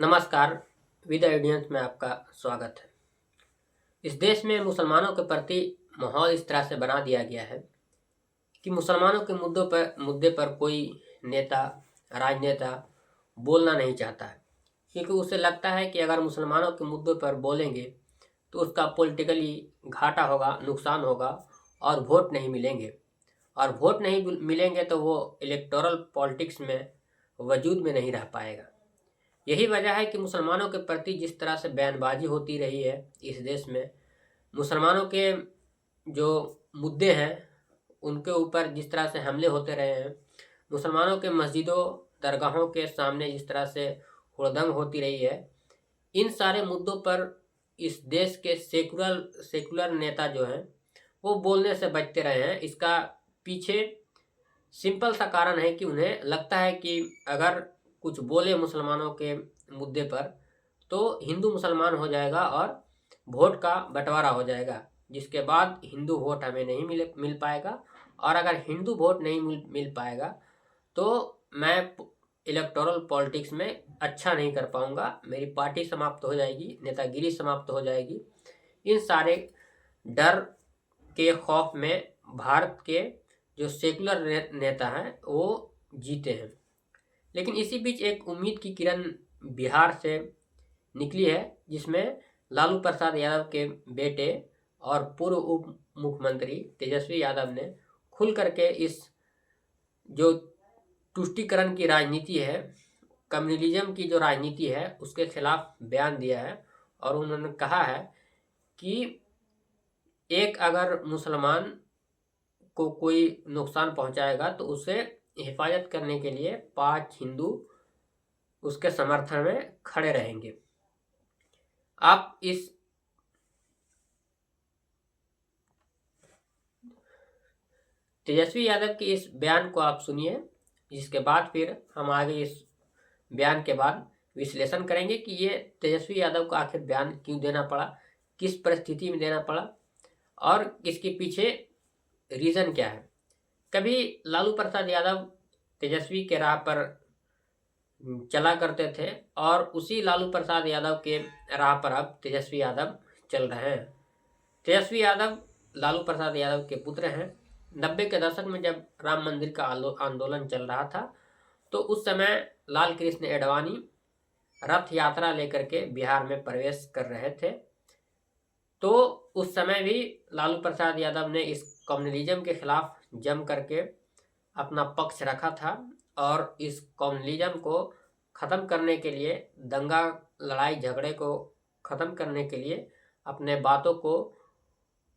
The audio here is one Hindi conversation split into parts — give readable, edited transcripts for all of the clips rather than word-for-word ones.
नमस्कार। विद ऑडियंस में आपका स्वागत है। इस देश में मुसलमानों के प्रति माहौल इस तरह से बना दिया गया है कि मुसलमानों के मुद्दे पर कोई नेता, राजनेता बोलना नहीं चाहता है, क्योंकि उसे लगता है कि अगर मुसलमानों के मुद्दों पर बोलेंगे तो उसका पॉलिटिकली घाटा होगा, नुकसान होगा और वोट नहीं मिलेंगे। और वोट नहीं मिलेंगे तो वो इलेक्टोरल पॉलिटिक्स में वजूद में नहीं रह पाएगा। यही वजह है कि मुसलमानों के प्रति जिस तरह से बयानबाजी होती रही है इस देश में, मुसलमानों के जो मुद्दे हैं उनके ऊपर जिस तरह से हमले होते रहे हैं, मुसलमानों के मस्जिदों, दरगाहों के सामने जिस तरह से हुड़दंग होती रही है, इन सारे मुद्दों पर इस देश के सेकुलर नेता जो हैं वो बोलने से बचते रहे हैं। इसका पीछे सिंपल सा कारण है कि उन्हें लगता है कि अगर कुछ बोले मुसलमानों के मुद्दे पर तो हिंदू मुसलमान हो जाएगा और वोट का बंटवारा हो जाएगा, जिसके बाद हिंदू वोट हमें नहीं मिल पाएगा। और अगर हिंदू वोट नहीं मिल पाएगा तो मैं इलेक्टोरल पॉलिटिक्स में अच्छा नहीं कर पाऊंगा, मेरी पार्टी समाप्त हो जाएगी, नेतागिरी समाप्त हो जाएगी। इन सारे डर के खौफ में भारत के जो सेकुलर नेता हैं वो जीते हैं। लेकिन इसी बीच एक उम्मीद की किरण बिहार से निकली है, जिसमें लालू प्रसाद यादव के बेटे और पूर्व उप मुख्यमंत्री तेजस्वी यादव ने खुल करके इस जो तुष्टीकरण की राजनीति है, कम्युनलिज्म की जो राजनीति है, उसके खिलाफ बयान दिया है। और उन्होंने कहा है कि एक अगर मुसलमान को कोई नुकसान पहुंचाएगा तो उसे हिफाजत करने के लिए 5 हिंदू उसके समर्थन में खड़े रहेंगे। आप इस तेजस्वी यादव के इस बयान को आप सुनिए, जिसके बाद फिर हम आगे इस बयान के बाद विश्लेषण करेंगे कि ये तेजस्वी यादव को आखिर बयान क्यों देना पड़ा, किस परिस्थिति में देना पड़ा और इसके पीछे रीज़न क्या है। कभी लालू प्रसाद यादव तेजस्वी के राह पर चला करते थे और उसी लालू प्रसाद यादव के राह पर अब तेजस्वी यादव चल रहे हैं। तेजस्वी यादव लालू प्रसाद यादव के पुत्र हैं। 90 के दशक में जब राम मंदिर का आंदोलन चल रहा था तो उस समय लाल कृष्ण एडवाणी रथ यात्रा लेकर के बिहार में प्रवेश कर रहे थे। तो उस समय भी लालू प्रसाद यादव ने इस कम्युनलिज्म के खिलाफ जम करके अपना पक्ष रखा था और इस कम्युनलिज्म को ख़त्म करने के लिए, दंगा लड़ाई झगड़े को ख़त्म करने के लिए अपने बातों को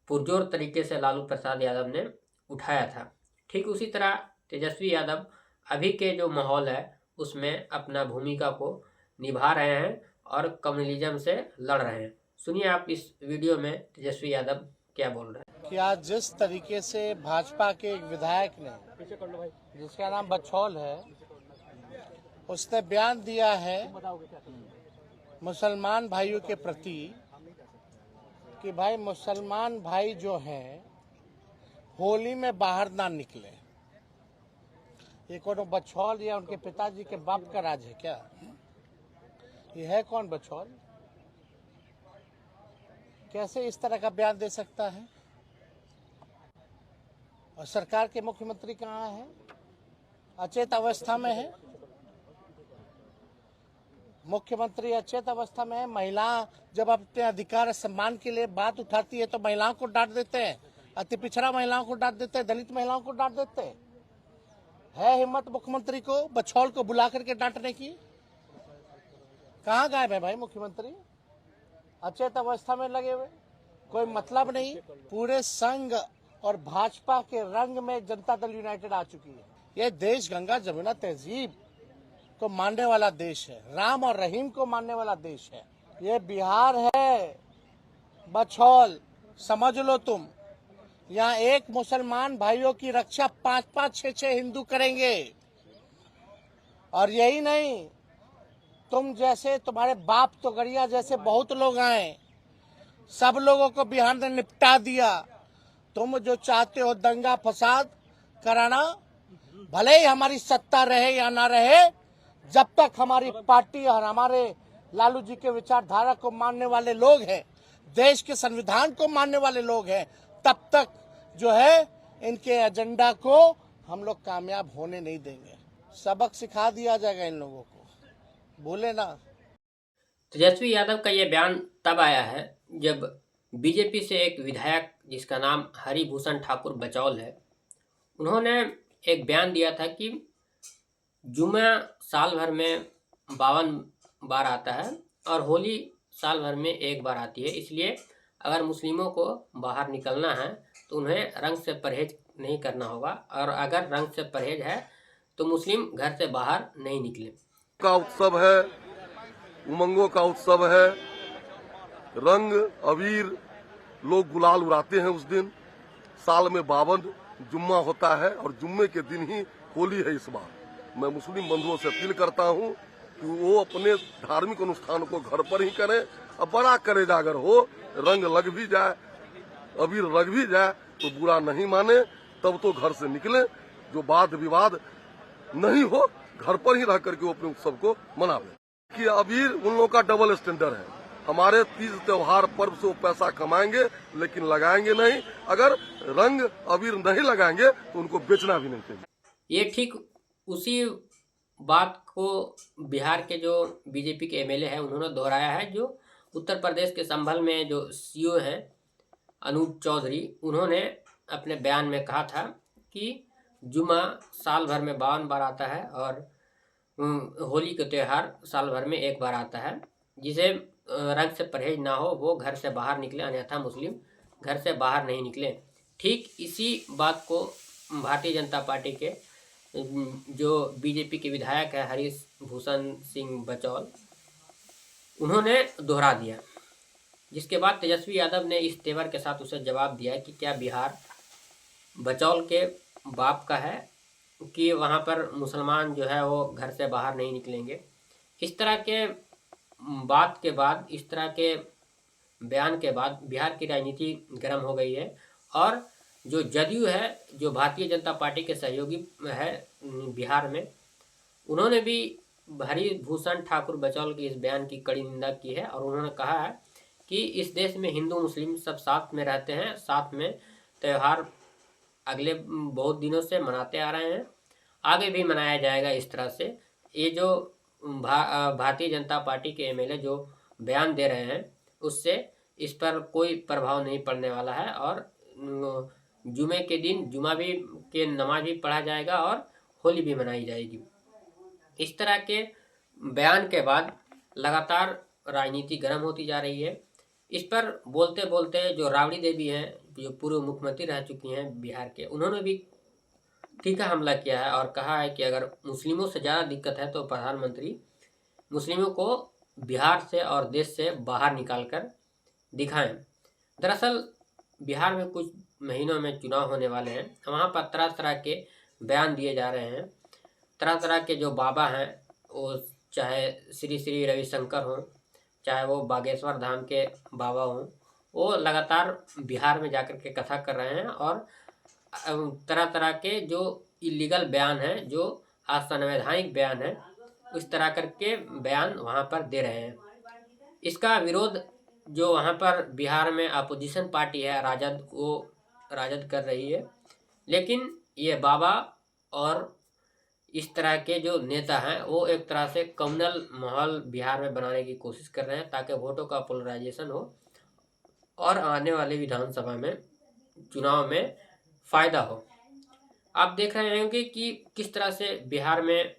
पुरजोर तरीके से लालू प्रसाद यादव ने उठाया था। ठीक उसी तरह तेजस्वी यादव अभी के जो माहौल है उसमें अपना भूमिका को निभा रहे हैं और कम्युनलिज्म से लड़ रहे हैं। सुनिए आप इस वीडियो में तेजस्वी यादव क्या बोल रहे हैं। कि आज जिस तरीके से भाजपा के एक विधायक ने, जिसका नाम बछौल है, उसने बयान दिया है मुसलमान भाइयों के प्रति कि भाई मुसलमान भाई जो हैं होली में बाहर ना निकले। ये कौन बछौल या उनके पिताजी के बाप का राज है क्या? ये है कौन बछौल? कैसे इस तरह का बयान दे सकता है? और सरकार के मुख्यमंत्री कहाँ है? अचेत अवस्था में है। मुख्यमंत्री अचेत अवस्था में है। महिला जब अपने अधिकार सम्मान के लिए बात उठाती है तो महिलाओं को डांट देते हैं, अति पिछड़ा महिलाओं को डांट देते हैं, दलित महिलाओं को डांट देते हैं। है हिम्मत मुख्यमंत्री को बछौल को बुला करके डांटने की? कहाँ गायब है भाई मुख्यमंत्री? अचेत अवस्था में लगे हुए, कोई मतलब नहीं। पूरे संघ और भाजपा के रंग में जनता दल यूनाइटेड आ चुकी है। ये देश गंगा जमुना तहजीब को मानने वाला देश है, राम और रहीम को मानने वाला देश है। ये बिहार है बछौल, समझ लो तुम। यहाँ एक मुसलमान भाइयों की रक्षा 5-5, 6-6 हिंदू करेंगे। और यही नहीं, तुम जैसे, तुम्हारे बाप तोगड़िया जैसे बहुत लोग आए, सब लोगों को बिहार ने निपटा दिया। तुम जो चाहते हो दंगा फसाद कराना, भले ही हमारी सत्ता रहे या ना रहे, जब तक हमारी पार्टी और हमारे लालू जी के विचारधारा को मानने वाले लोग हैं, देश के संविधान को मानने वाले लोग हैं, तब तक जो है इनके एजेंडा को हम लोग कामयाब होने नहीं देंगे। सबक सिखा दिया जाएगा इन लोगों को, बोले ना। तेजस्वी यादव का ये बयान तब आया है जब बीजेपी से एक विधायक जिसका नाम हरिभूषण ठाकुर बचौल है, उन्होंने एक बयान दिया था कि जुमा साल भर में 52 बार आता है और होली साल भर में एक बार आती है, इसलिए अगर मुस्लिमों को बाहर निकलना है तो उन्हें रंग से परहेज नहीं करना होगा, और अगर रंग से परहेज है तो मुस्लिम घर से बाहर नहीं निकले। का उत्सव है, उमंगों का उत्सव है, रंग अबीर लोग गुलाल उड़ाते हैं। उस दिन साल में 52 जुम्मा होता है और जुम्मे के दिन ही होली है। इस बार मैं मुस्लिम बंधुओं से अपील करता हूं कि वो अपने धार्मिक अनुष्ठान को घर पर ही करें, और बड़ा करे जागर हो, रंग लग भी जाए, अबीर लग भी जाए तो बुरा नहीं माने, तब तो घर से निकले। जो वाद विवाद नहीं हो, घर पर ही रह करके वो अपने उत्सव को मनावे। कि अबीर उन लोगों का डबल स्टैंडर्ड है। हमारे तीज त्योहार पर्व से वो पैसा कमाएंगे लेकिन लगाएंगे नहीं। अगर रंग अबीर नहीं लगाएंगे तो उनको बेचना भी नहीं चाहिए। ये ठीक उसी बात को बिहार के जो बीजेपी के एमएलए हैं उन्होंने दोहराया है, जो उत्तर प्रदेश के संभल में जो सीओ हैं अनूप चौधरी, उन्होंने अपने बयान में कहा था कि जुमा साल भर में 52 बार आता है और होली का त्यौहार साल भर में एक बार आता है। जिसे रंग से परहेज ना हो वो घर से बाहर निकले, अन्यथा मुस्लिम घर से बाहर नहीं निकले। ठीक इसी बात को भारतीय जनता पार्टी के जो बीजेपी के विधायक है हरिभूषण सिंह बचौल, उन्होंने दोहरा दिया, जिसके बाद तेजस्वी यादव ने इस तेवर के साथ उसे जवाब दिया कि क्या बिहार बचौल के बाप का है कि वहाँ पर मुसलमान जो है वो घर से बाहर नहीं निकलेंगे। इस तरह के बात के बाद, इस तरह के बयान के बाद बिहार की राजनीति गर्म हो गई है, और जो जदयू है, जो भारतीय जनता पार्टी के सहयोगी है बिहार में, उन्होंने भी हरिभूषण ठाकुर बचौल के इस बयान की कड़ी निंदा की है और उन्होंने कहा है कि इस देश में हिंदू मुस्लिम सब साथ में रहते हैं, साथ में त्यौहार अगले बहुत दिनों से मनाते आ रहे हैं, आगे भी मनाया जाएगा इस तरह से। ये जो भारतीय जनता पार्टी के एमएलए जो बयान दे रहे हैं उससे इस पर कोई प्रभाव नहीं पड़ने वाला है, और जुमे के दिन जुमा भी के नमाज भी पढ़ा जाएगा और होली भी मनाई जाएगी। इस तरह के बयान के बाद लगातार राजनीति गर्म होती जा रही है। इस पर बोलते बोलते जो राबड़ी देवी हैं, जो पूर्व मुख्यमंत्री रह चुकी हैं बिहार के, उन्होंने भी तीखा हमला किया है और कहा है कि अगर मुस्लिमों से ज़्यादा दिक्कत है तो प्रधानमंत्री मुस्लिमों को बिहार से और देश से बाहर निकाल कर दिखाएं। दरअसल बिहार में कुछ महीनों में चुनाव होने वाले हैं, वहाँ पर तरह तरह के बयान दिए जा रहे हैं। तरह तरह के जो बाबा हैं, वो चाहे श्री श्री रविशंकर हों, चाहे वो बागेश्वर धाम के बाबा हों, वो लगातार बिहार में जाकर के कथा कर रहे हैं और तरह तरह के जो इलीगल बयान हैं, जो असंवैधानिक बयान हैं, उस तरह करके बयान वहाँ पर दे रहे हैं। इसका विरोध जो वहाँ पर बिहार में अपोजिशन पार्टी है राजद, वो राजद कर रही है, लेकिन ये बाबा और इस तरह के जो नेता हैं वो एक तरह से कम्युनल माहौल बिहार में बनाने की कोशिश कर रहे हैं ताकि वोटों का पोलराइजेशन हो और आने वाले विधानसभा में चुनाव में फ़ायदा हो। आप देख रहे होंगे कि किस तरह से बिहार में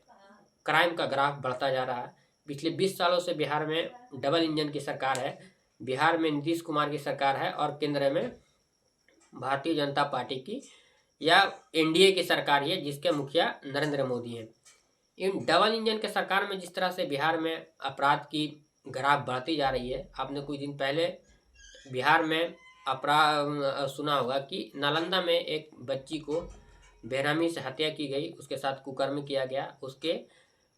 क्राइम का ग्राफ बढ़ता जा रहा है। पिछले 20 सालों से बिहार में डबल इंजन की सरकार है, बिहार में नीतीश कुमार की सरकार है और केंद्र में भारतीय जनता पार्टी की या एनडीए की सरकार है जिसके मुखिया नरेंद्र मोदी हैं। इन डबल इंजन के सरकार में जिस तरह से बिहार में अपराध की ग्राफ बढ़ती जा रही है, आपने कुछ दिन पहले बिहार में अपराध सुना होगा कि नालंदा में एक बच्ची को बेरहमी से हत्या की गई, उसके साथ कुकर्म किया गया, उसके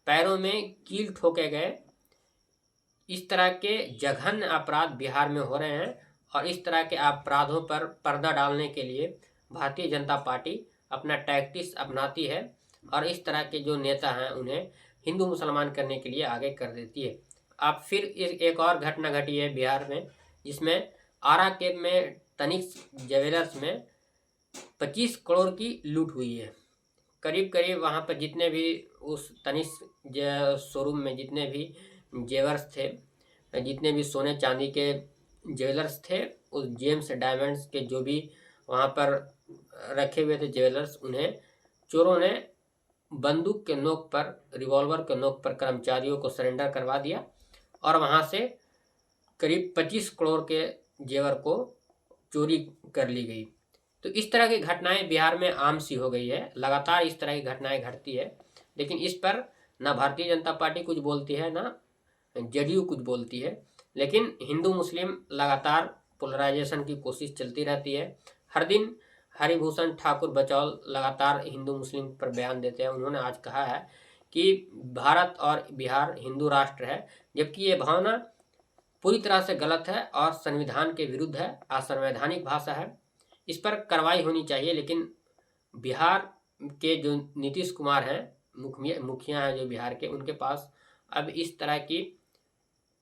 पैरों में कील ठोके गए। इस तरह के जघन्य अपराध बिहार में हो रहे हैं और इस तरह के अपराधों पर पर्दा डालने के लिए भारतीय जनता पार्टी अपना टैक्टिक्स अपनाती है और इस तरह के जो नेता हैं उन्हें हिंदू मुसलमान करने के लिए आगे कर देती है। अब फिर एक और घटना घटी है बिहार में, जिसमें आरा के में तनिष्क ज्वेलर्स में 25 करोड़ की लूट हुई है। करीब करीब वहाँ पर जितने भी उस तनिष्क शोरूम में जितने भी जेवर्स थे, जितने भी सोने चांदी के ज्वेलर्स थे, उस जेम्स डायमंड्स के जो भी वहाँ पर रखे हुए थे ज्वेलर्स, उन्हें चोरों ने बंदूक के नोक पर, रिवॉल्वर के नोक पर कर्मचारियों को सरेंडर करवा दिया और वहाँ से करीब 25 करोड़ के जेवर को चोरी कर ली गई। तो इस तरह की घटनाएं बिहार में आम सी हो गई है। लगातार इस तरह की घटनाएं घटती है, लेकिन इस पर ना भारतीय जनता पार्टी कुछ बोलती है, ना जेडीयू कुछ बोलती है। लेकिन हिंदू मुस्लिम लगातार पोलराइजेशन की कोशिश चलती रहती है। हर दिन हरिभूषण ठाकुर बचौल लगातार हिंदू मुस्लिम पर बयान देते हैं। उन्होंने आज कहा है कि भारत और बिहार हिंदू राष्ट्र है, जबकि ये भावना पूरी तरह से गलत है और संविधान के विरुद्ध है, असंवैधानिक भाषा है। इस पर कार्रवाई होनी चाहिए। लेकिन बिहार के जो नीतीश कुमार हैं, मुखिया हैं जो बिहार के, उनके पास अब इस तरह की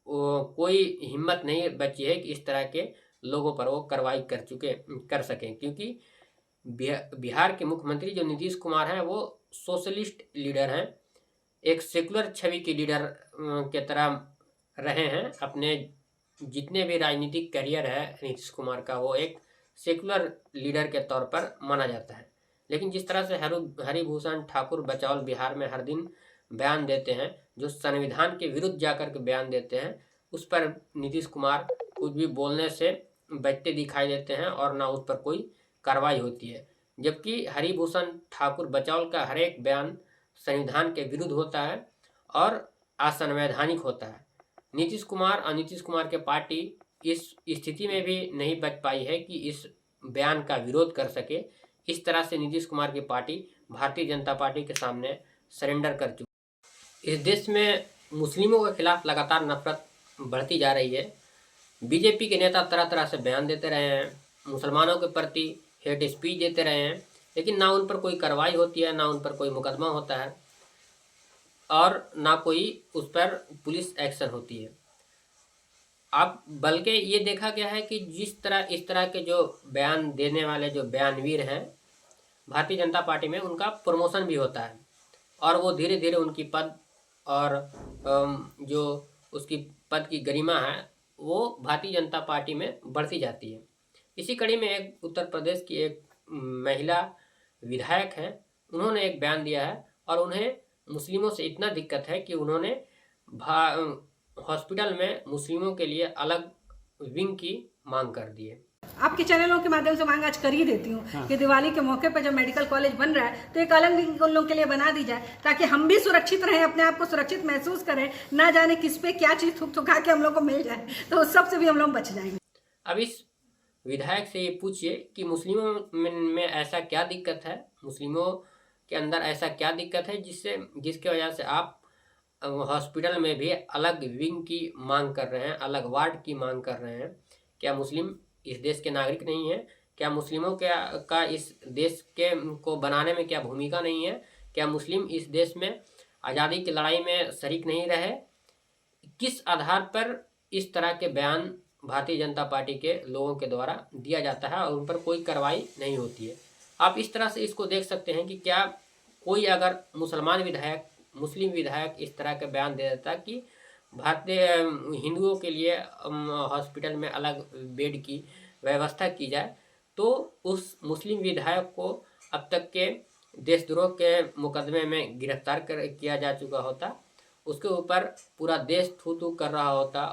कोई हिम्मत नहीं बची है कि इस तरह के लोगों पर वो कार्रवाई कर सकें, क्योंकि बिहार के मुख्यमंत्री जो नीतीश कुमार हैं वो सोशलिस्ट लीडर हैं, एक सेकुलर छवि के लीडर के तरह रहे हैं। अपने जितने भी राजनीतिक करियर है नीतीश कुमार का, वो एक सेकुलर लीडर के तौर पर माना जाता है। लेकिन जिस तरह से हरिभूषण ठाकुर बचौल बिहार में हर दिन बयान देते हैं, जो संविधान के विरुद्ध जाकर के बयान देते हैं, उस पर नीतीश कुमार कुछ भी बोलने से बचते दिखाई देते हैं और ना उस पर कोई कार्रवाई होती है। जबकि हरिभूषण ठाकुर बचौल का हर एक बयान संविधान के विरुद्ध होता है और असंवैधानिक होता है। नीतीश कुमार और नीतीश कुमार के पार्टी इस स्थिति में भी नहीं बच पाई है कि इस बयान का विरोध कर सके। इस तरह से नीतीश कुमार की पार्टी भारतीय जनता पार्टी के सामने सरेंडर कर चुकी है। इस देश में मुस्लिमों के खिलाफ लगातार नफरत बढ़ती जा रही है। बीजेपी के नेता तरह तरह से बयान देते रहे हैं, मुसलमानों के प्रति हेट स्पीच देते रहे हैं, लेकिन ना उन पर कोई कार्रवाई होती है, ना उन पर कोई मुकदमा होता है और ना कोई उस पर पुलिस एक्शन होती है। अब बल्कि ये देखा गया है कि इस तरह के जो बयान देने वाले जो बयानवीर हैं भारतीय जनता पार्टी में, उनका प्रमोशन भी होता है और वो धीरे धीरे उनकी पद और जो उसकी पद की गरिमा है वो भारतीय जनता पार्टी में बढ़ती जाती है। इसी कड़ी में एक उत्तर प्रदेश की एक महिला विधायक है, उन्होंने एक बयान दिया है और उन्हें मुस्लिमों से इतना दिक्कत है कि उन्होंने हॉस्पिटल में मुस्लिमों के लिए अलग विंग की मांग कर दी है। आपके चैनलों के माध्यम से मांग आज कर ही देती हूँ कि दिवाली के मौके पर जब मेडिकल कॉलेज बन रहा है तो एक अलग विंग उन लोगों के लिए बना दी जाए, ताकि हम भी सुरक्षित रहें, अपने आप को सुरक्षित महसूस करें, ना जाने किस पे क्या चीज थुक थुका के हम लोग को मिल जाए, तो उस सब से भी हम लोग बच जाएंगे। अब इस विधायक से ये पूछिए कि मुस्लिमों में ऐसा क्या दिक्कत है, मुस्लिमों के अंदर ऐसा क्या दिक्कत है जिसके वजह से आप हॉस्पिटल में भी अलग विंग की मांग कर रहे हैं, अलग वार्ड की मांग कर रहे हैं। क्या मुस्लिम इस देश के नागरिक नहीं है? क्या मुस्लिमों का इस देश के को बनाने में क्या भूमिका नहीं है? क्या मुस्लिम इस देश में आज़ादी की लड़ाई में शरीक नहीं रहे? किस आधार पर इस तरह के बयान भारतीय जनता पार्टी के लोगों के द्वारा दिया जाता है और उन पर कोई कार्रवाई नहीं होती है? आप इस तरह से इसको देख सकते हैं कि क्या कोई अगर मुस्लिम विधायक इस तरह के बयान दे देता कि भारतीय हिंदुओं के लिए हॉस्पिटल में अलग बेड की व्यवस्था की जाए, तो उस मुस्लिम विधायक को अब तक के देशद्रोह के मुकदमे में गिरफ्तार किया जा चुका होता, उसके ऊपर पूरा देश थू थू कर रहा होता,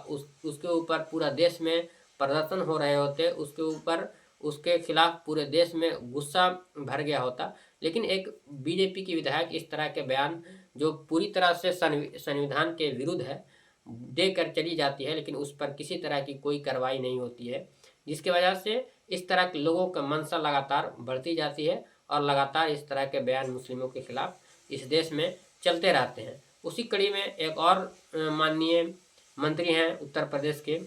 उसके ऊपर पूरा देश में प्रदर्शन हो रहे होते, उसके ऊपर उसके खिलाफ पूरे देश में गुस्सा भर गया होता। लेकिन एक बीजेपी की विधायक इस तरह के बयान जो पूरी तरह से संविधान के विरुद्ध है देकर चली जाती है, लेकिन उस पर किसी तरह की कोई कार्रवाई नहीं होती है, जिसकी वजह से इस तरह के लोगों का मनसा लगातार बढ़ती जाती है और लगातार इस तरह के बयान मुस्लिमों के खिलाफ इस देश में चलते रहते हैं। उसी कड़ी में एक और माननीय मंत्री हैं उत्तर प्रदेश के,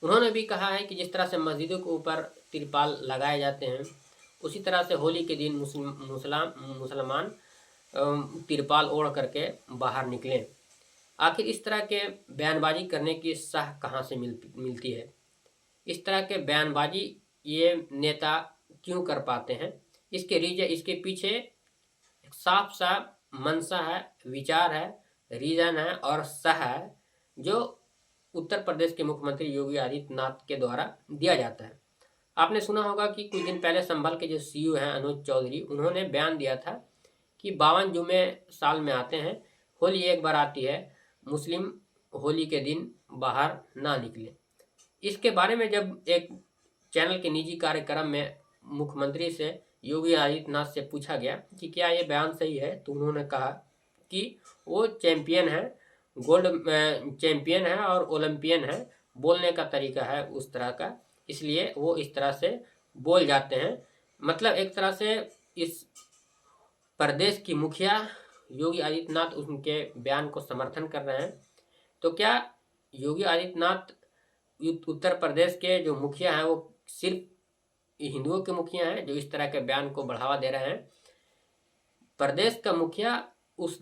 उन्होंने भी कहा है कि जिस तरह से मस्जिदों के ऊपर तिरपाल लगाए जाते हैं, उसी तरह से होली के दिन मुसलमान तिरपाल ओढ़ करके बाहर निकलें। आखिर इस तरह के बयानबाजी करने की साह कहाँ से मिलती है? इस तरह के बयानबाजी ये नेता क्यों कर पाते हैं? इसके पीछे एक साफ साफ मंशा है, विचार है, रीजन है और सह है, जो उत्तर प्रदेश के मुख्यमंत्री योगी आदित्यनाथ के द्वारा दिया जाता है। आपने सुना होगा कि कुछ दिन पहले संभल के जो सीईओ हैं अनुज चौधरी, उन्होंने बयान दिया था कि 52 जुमे साल में आते हैं, होली एक बार आती है, मुस्लिम होली के दिन बाहर ना निकले। इसके बारे में जब एक चैनल के निजी कार्यक्रम में मुख्यमंत्री से योगी आदित्यनाथ से पूछा गया कि क्या ये बयान सही है, तो उन्होंने कहा कि वो चैंपियन है, गोल्ड चैंपियन है और ओलंपियन है, बोलने का तरीका है उस तरह का, इसलिए वो इस तरह से बोल जाते हैं। मतलब एक तरह से इस प्रदेश की मुखिया योगी आदित्यनाथ उनके बयान को समर्थन कर रहे हैं। तो क्या योगी आदित्यनाथ उत्तर प्रदेश के जो मुखिया हैं वो सिर्फ हिंदुओं के मुखिया हैं जो इस तरह के बयान को बढ़ावा दे रहे हैं? प्रदेश का मुखिया उस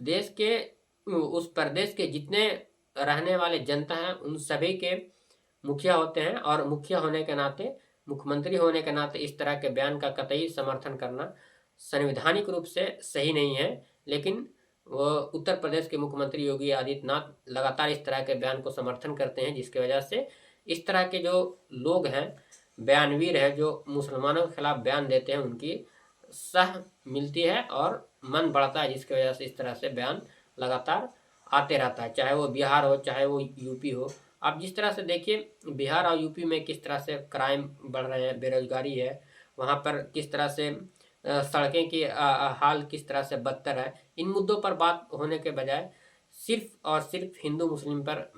प्रदेश के जितने रहने वाले जनता हैं उन सभी के मुखिया होते हैं, और मुखिया होने के नाते, मुख्यमंत्री होने के नाते इस तरह के बयान का कतई समर्थन करना संवैधानिक रूप से सही नहीं है। लेकिन वो उत्तर प्रदेश के मुख्यमंत्री योगी आदित्यनाथ लगातार इस तरह के बयान को समर्थन करते हैं, जिसकी वजह से इस तरह के जो लोग हैं, बयानवीर है, जो मुसलमानों के खिलाफ बयान देते हैं, उनकी सह मिलती है और मन बढ़ता है, जिसकी वजह से इस तरह से बयान लगातार आते रहता है, चाहे वो बिहार हो चाहे वो यूपी हो। आप जिस तरह से देखिए बिहार और यूपी में किस तरह से क्राइम बढ़ रहे हैं, बेरोजगारी है, वहाँ पर किस तरह से सड़कें की हाल किस तरह से बदतर है। इन मुद्दों पर बात होने के बजाय सिर्फ और सिर्फ हिंदू मुस्लिम पर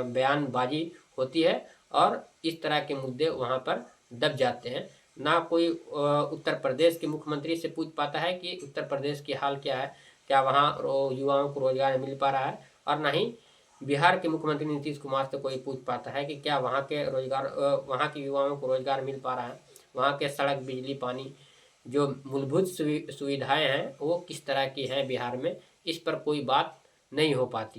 बयानबाजी होती है और इस तरह के मुद्दे वहाँ पर दब जाते हैं। ना कोई उत्तर प्रदेश के मुख्यमंत्री से पूछ पाता है कि उत्तर प्रदेश की हाल क्या है, क्या वहाँ युवाओं को रोजगार मिल पा रहा है, और ना ही बिहार के मुख्यमंत्री नीतीश कुमार से कोई पूछ पाता है कि क्या वहाँ के युवाओं को रोजगार मिल पा रहा है, वहाँ के सड़क, बिजली, पानी, जो मूलभूत सुविधाएं हैं वो किस तरह की हैं बिहार में, इस पर कोई बात नहीं हो पाती।